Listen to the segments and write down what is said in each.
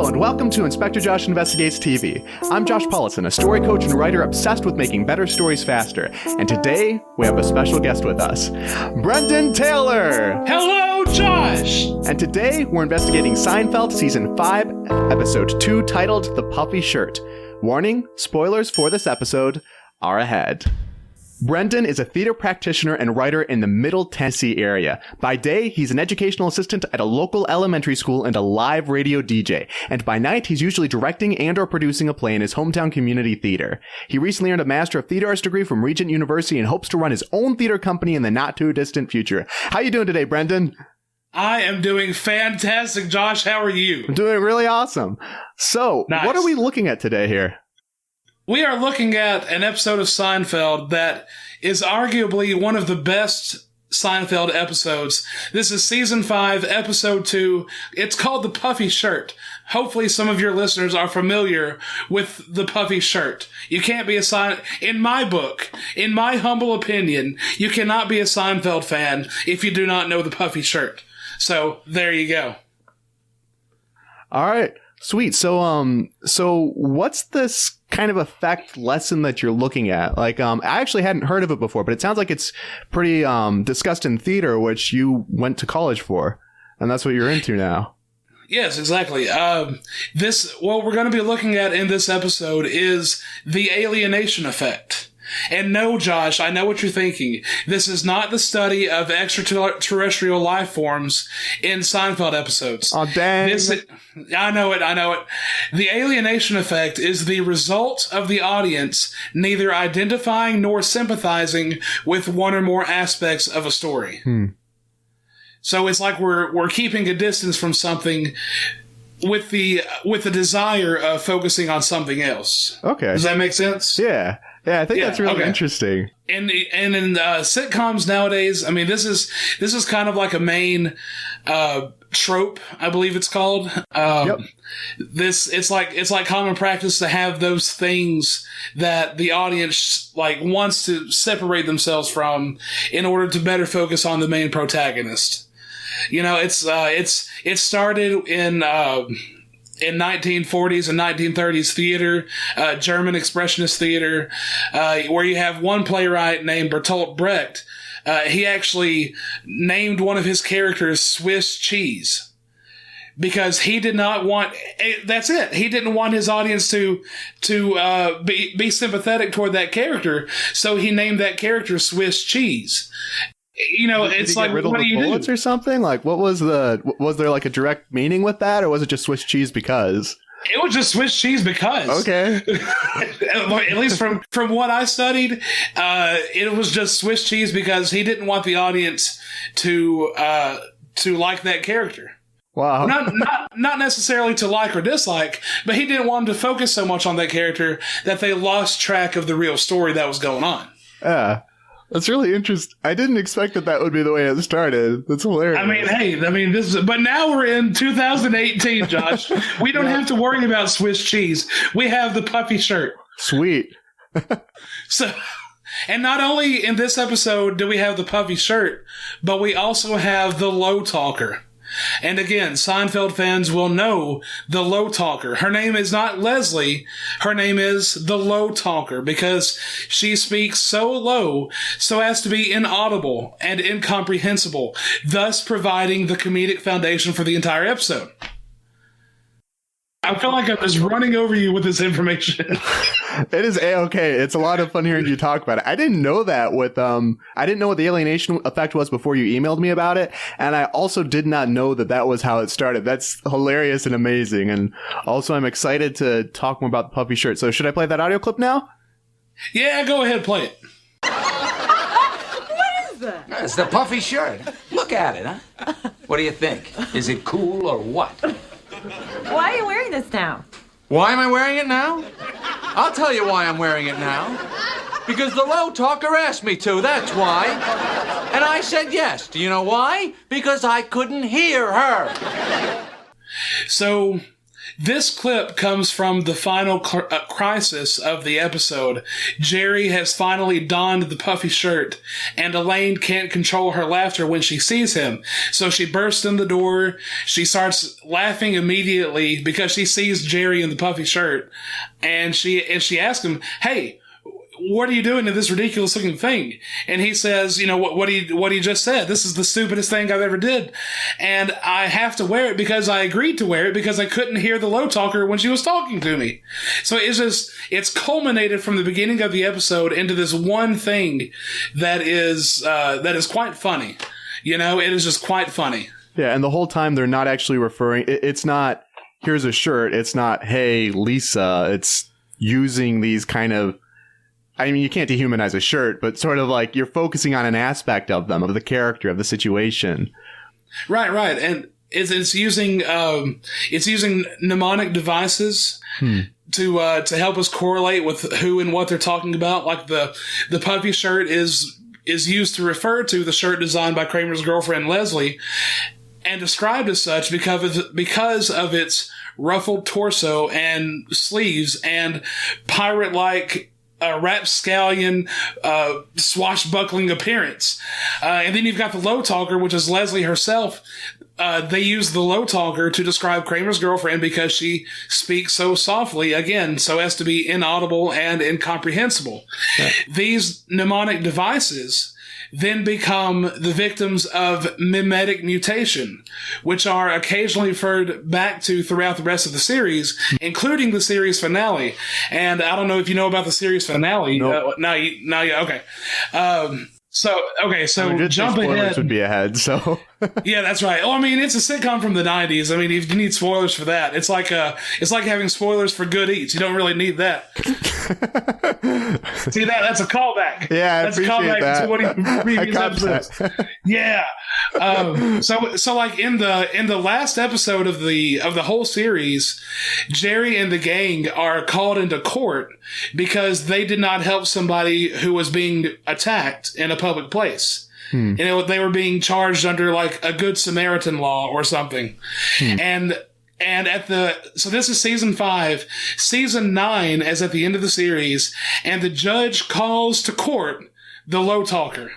Hello, and welcome to Inspector Josh Investigates TV. I'm Josh Paulison, a story coach and writer obsessed with making better stories faster. And today, we have a special guest with us, Brendan Taylor! Hello, Josh! And today, we're investigating Seinfeld Season 5, Episode 2, titled The Puffy Shirt. Warning, spoilers for this episode are ahead. Brendan is a theater practitioner and writer in the Middle Tennessee area. By day, he's an educational assistant at a local elementary school and a live radio DJ. And by night, he's usually directing and or producing a play in his hometown community theater. He recently earned a Master of Theater Arts degree from Regent University and hopes to run his own theater company in the not-too-distant future. How you doing today, Brendan? I am doing fantastic, Josh. How are you? I'm doing really awesome. So, Nice. What are we looking at today here? We are looking at an episode of Seinfeld that is arguably one of the best Seinfeld episodes. This is Season 5, Episode 2. It's called The Puffy Shirt. Hopefully some of your listeners are familiar with The Puffy Shirt. You can't be in my book, in my humble opinion, you cannot be a Seinfeld fan if you do not know The Puffy Shirt. So, there you go. All right. Sweet. So what's this kind of effect lesson that you're looking at? Like, I actually hadn't heard of it before, but it sounds like it's pretty discussed in theater, which you went to college for, and that's what you're into now. Yes, exactly. What we're going to be looking at in this episode is the alienation effect. And no, Josh, I know what you're thinking. This is not the study of extraterrestrial life forms in Seinfeld episodes. Oh, dang. I know it. The alienation effect is the result of the audience neither identifying nor sympathizing with one or more aspects of a story. So it's like we're keeping a distance from something with the desire of focusing on something else. Okay. Does that make sense? Yeah. Yeah, I think that's really interesting. And in sitcoms nowadays, I mean, this is kind of like a main trope, I believe it's called. Yep. It's like common practice to have those things that the audience like wants to separate themselves from in order to better focus on the main protagonist. You know, it started in 1940s and 1930s theater, German expressionist theater, where you have one playwright named Bertolt Brecht. He actually named one of his characters Swiss cheese because he did not want, that's it. He didn't want his audience to be sympathetic toward that character. So he named that character Swiss cheese. You know, it's like, what do you do? Bullets or something? Like, was there like a direct meaning with that, or was it just Swiss cheese because? It was just Swiss cheese because. Okay. At least from what I studied, it was just Swiss cheese because he didn't want the audience to like that character. Wow. Not necessarily to like or dislike, but he didn't want them to focus so much on that character that they lost track of the real story that was going on. Yeah. That's really interesting. I didn't expect that would be the way it started. That's hilarious. But now we're in 2018, Josh. We don't have to worry about Swiss cheese. We have the Puffy Shirt. Sweet. So, and not only in this episode do we have the Puffy Shirt, but we also have the Low Talker. And again, Seinfeld fans will know the Low Talker. Her name is not Leslie. Her name is the Low Talker because she speaks so low so as to be inaudible and incomprehensible, thus providing the comedic foundation for the entire episode. I feel like I'm just running over you with this information. It is A-okay. It's a lot of fun hearing you talk about it. I didn't know that I didn't know what the alienation effect was before you emailed me about it. And I also did not know that was how it started. That's hilarious and amazing. And also I'm excited to talk more about the Puffy Shirt. So should I play that audio clip now? Yeah, go ahead, play it. What is that? It's the Puffy Shirt. Look at it, huh? What do you think? Is it cool or what? Why are you wearing this now? Why am I wearing it now? I'll tell you why I'm wearing it now. Because the Low Talker asked me to, that's why. And I said yes. Do you know why? Because I couldn't hear her. So, This clip comes from the final crisis of the episode. Jerry has finally donned the puffy shirt, and Elaine can't control her laughter when she sees him. So she bursts in the door. She starts laughing immediately because she sees Jerry in the puffy shirt, and she asks him, "Hey, what are you doing to this ridiculous looking thing?" And he says, what he just said. "This is the stupidest thing I've ever did. And I have to wear it because I agreed to wear it because I couldn't hear the low talker when she was talking to me." So it's culminated from the beginning of the episode into this one thing that is quite funny. It is just quite funny. Yeah. And the whole time they're not actually referring, it's not, here's a shirt. It's not, hey, Lisa. It's using these kind of, I mean, you can't dehumanize a shirt, but sort of like you're focusing on an aspect of them, of the character, of the situation. Right. And it's using mnemonic devices to help us correlate with who and what they're talking about. Like the puffy shirt is used to refer to the shirt designed by Kramer's girlfriend Leslie, and described as such because of its ruffled torso and sleeves and pirate-like rapscallion, swashbuckling appearance. And then you've got the low talker, which is Leslie herself. They use the low talker to describe Kramer's girlfriend because she speaks so softly, again, so as to be inaudible and incomprehensible. Right. These mnemonic devices then become the victims of mimetic mutation, which are occasionally referred back to throughout the rest of the series, including the series finale. And I don't know if you know about the series finale. Nope. Okay. So jump spoilers ahead. Would be ahead. So yeah, that's right. Well, I mean, it's a sitcom from the 90s. I mean, if you need spoilers for that, it's like having spoilers for Good Eats. You don't really need that. See that's a callback. Yeah, that's a callback to one of the previous episodes. Yeah. So like in the last episode of the whole series, Jerry and the gang are called into court because they did not help somebody who was being attacked in a public place. And they were being charged under like a Good Samaritan law or something. And so this is season 5. Season 9 is at the end of the series, and the judge calls to court the low talker.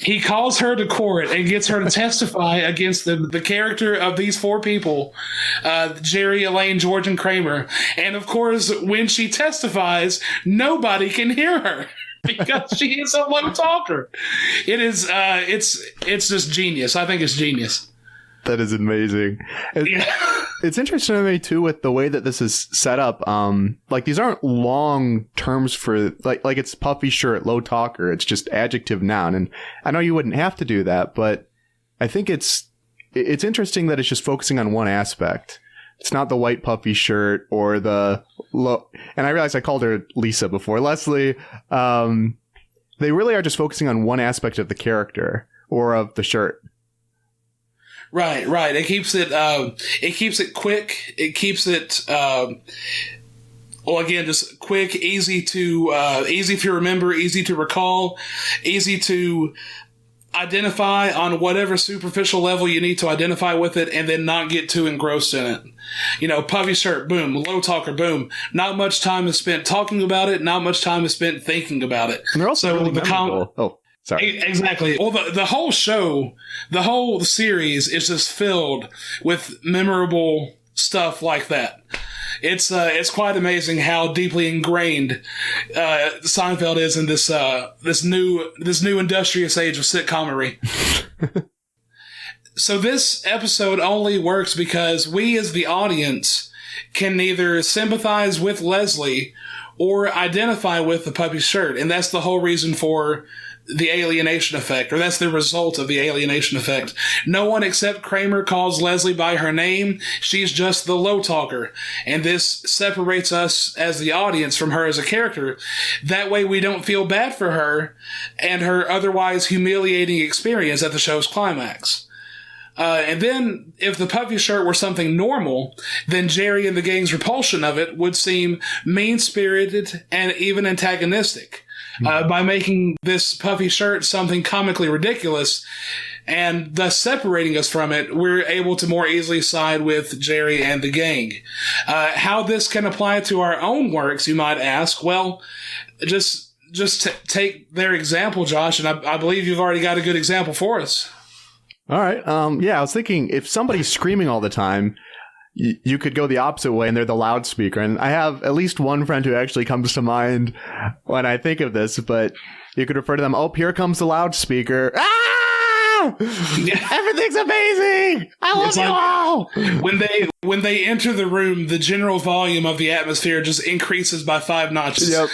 He calls her to court and gets her to testify against the character of these 4 people, Jerry, Elaine, George, and Kramer. And of course, when she testifies, nobody can hear her because she is a low talker. It is, it's just genius. I think it's genius. That is amazing. It's interesting to me too with the way that this is set up. Like these aren't long terms for like it's puffy shirt, low talker. It's just adjective noun. And I know you wouldn't have to do that, but I think it's interesting that it's just focusing on one aspect. It's not the white puffy shirt or the low. And I realized I called her Lisa before, Leslie. They really are just focusing on one aspect of the character or of the shirt. Right. It keeps it quick. It keeps it, just quick, easy to remember, easy to recall, easy to identify on whatever superficial level you need to identify with it, and then not get too engrossed in it. Puffy shirt, boom. Low talker, boom. Not much time is spent talking about it. Not much time is spent thinking about it. And they're also really memorable. Sorry. Exactly. Well, the whole show, the whole series is just filled with memorable stuff like that. It's quite amazing how deeply ingrained Seinfeld is in this new industrious age of sitcomery. So this episode only works because we as the audience can neither sympathize with Leslie or identify with the puppy shirt, and that's the whole reason for the alienation effect, or that's the result of the alienation effect. No one except Kramer calls Leslie by her name. She's just the low talker. And this separates us as the audience from her as a character. That way we don't feel bad for her and her otherwise humiliating experience at the show's climax. And then, if the puffy shirt were something normal, then Jerry and the gang's repulsion of it would seem mean-spirited and even antagonistic. By making this puffy shirt something comically ridiculous, and thus separating us from it, we're able to more easily side with Jerry and the gang. How this can apply to our own works, you might ask. Well, just take their example, Josh, and I believe you've already got a good example for us. All right. Yeah, I was thinking if somebody's screaming all the time, you could go the opposite way and they're the loudspeaker. And I have at least one friend who actually comes to mind when I think of this, but you could refer to them, oh, here comes the loudspeaker. Ah! Everything's amazing. I love you all. When they enter the room, the general volume of the atmosphere just increases by 5 notches. Yep.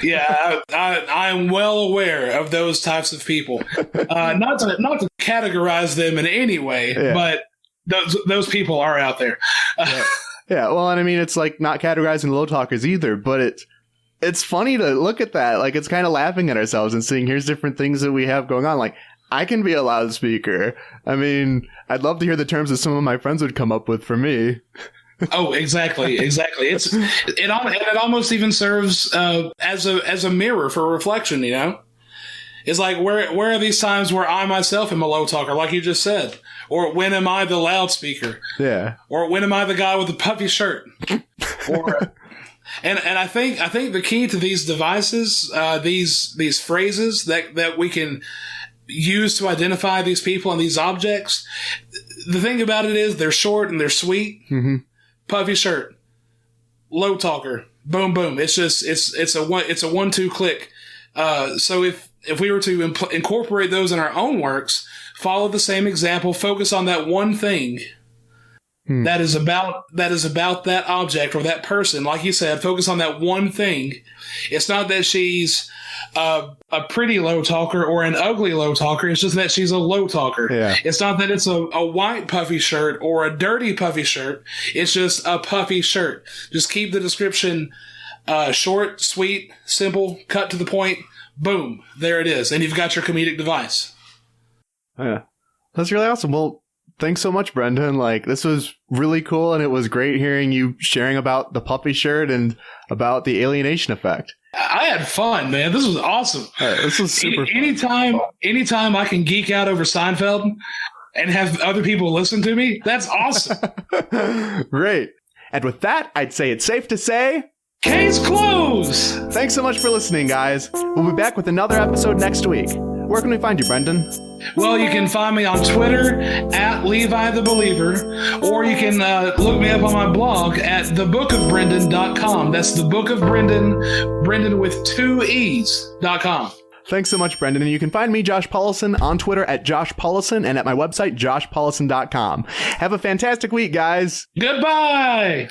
Yeah, I am well aware of those types of people. Not to categorize them in any way, but those people are out there. Yeah. Well, and I mean, it's like not categorizing low talkers either, but it's funny to look at that. Like, it's kind of laughing at ourselves and seeing here's different things that we have going on. Like, I can be a loudspeaker. I mean, I'd love to hear the terms that some of my friends would come up with for me. Oh, exactly. It almost even serves as a mirror for reflection. You know, it's like where are these times where I myself am a low talker, like you just said, or when am I the loudspeaker? Yeah. Or when am I the guy with the puffy shirt? Or and I think the key to these devices, these phrases that we can use to identify these people and these objects. The thing about it is they're short and they're sweet. Mm-hmm. Puffy shirt, low talker, boom, boom. It's just it's a 1-2 click. So if we were to incorporate those in our own works, follow the same example, focus on that one thing that is about that object or that person. Like you said, focus on that one thing. It's not that she's a pretty low talker or an ugly low talker. It's just that she's a low talker. Yeah. It's not that it's a white puffy shirt or a dirty puffy shirt. It's just a puffy shirt. Just keep the description short, sweet, simple, cut to the point. Boom. There it is. And you've got your comedic device. Yeah. That's really awesome. Well, thanks so much, Brendan. Like, this was really cool, and it was great hearing you sharing about the puffy shirt and about the alienation effect. I had fun, man. This was awesome. This was super fun. Anytime I can geek out over Seinfeld and have other people listen to me, that's awesome. Great. And with that, I'd say it's safe to say, case closed! Thanks so much for listening, guys. We'll be back with another episode next week. Where can we find you, Brendan? Well, you can find me on Twitter at Levi the Believer, or you can look me up on my blog at thebookofbrendan.com. That's the Book of Brendan, Brendan with 2 E's.com. Thanks so much, Brendan. And you can find me, Josh Paulison, on Twitter at Josh Paulison and at my website, joshpaulison.com. Have a fantastic week, guys. Goodbye.